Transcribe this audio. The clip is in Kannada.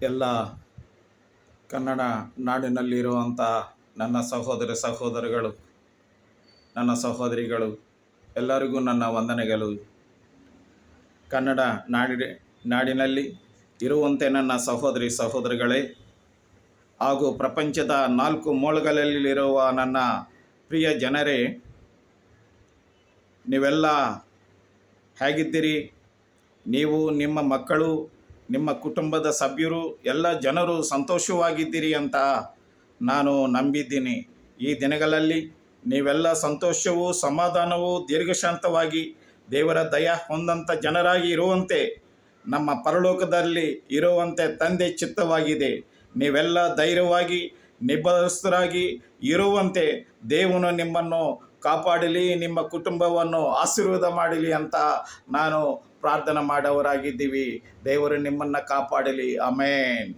ಎಲ್ಲ ಕನ್ನಡ ನಾಡಿನಲ್ಲಿರುವಂಥ ನನ್ನ ಸಹೋದರಗಳು, ನನ್ನ ಸಹೋದರಿಗಳು ಎಲ್ಲರಿಗೂ ನನ್ನ ವಂದನೆಗಳು. ಕನ್ನಡ ನಾಡಿನಲ್ಲಿ ಇರುವಂತೆ ನನ್ನ ಸಹೋದರಿಗಳೇ ಹಾಗೂ ಪ್ರಪಂಚದ 4 ಮೂಲೆಗಳಲ್ಲಿರುವ ನನ್ನ ಪ್ರಿಯ ಜನರೇ, ನೀವೆಲ್ಲ ಹೇಗಿದ್ದೀರಿ? ನೀವು, ನಿಮ್ಮ ಮಕ್ಕಳು, ನಿಮ್ಮ ಕುಟುಂಬದ ಸಭ್ಯರು ಎಲ್ಲ ಜನರು ಸಂತೋಷವಾಗಿದ್ದೀರಿ ಅಂತ ನಾನು ನಂಬಿದ್ದೀನಿ. ಈ ದಿನಗಳಲ್ಲಿ ನೀವೆಲ್ಲ ಸಂತೋಷವೂ ಸಮಾಧಾನವೂ ದೀರ್ಘಶಾಂತವಾಗಿ ದೇವರ ದಯ ಹೊಂದಂಥ ಜನರಾಗಿ ಇರುವಂತೆ ನಮ್ಮ ಪರಲೋಕದಲ್ಲಿ ಇರುವಂತೆ ತಂದೆ ಚಿತ್ತವಾಗಿದೆ. ನೀವೆಲ್ಲ ಧೈರ್ಯವಾಗಿ ನಿಬ್ಬರಸ್ಥರಾಗಿ ಇರುವಂತೆ ದೇವನು ನಿಮ್ಮನ್ನು ಕಾಪಾಡಲಿ, ನಿಮ್ಮ ಕುಟುಂಬವನ್ನು ಆಶೀರ್ವಾದ ಮಾಡಲಿ ಅಂತ ನಾನು ಪ್ರಾರ್ಥನೆ ಮಾಡೋರಾಗಿದ್ದೀವಿ. ದೇವರು ನಿಮ್ಮನ್ನು ಕಾಪಾಡಲಿ. ಆಮೆನ್.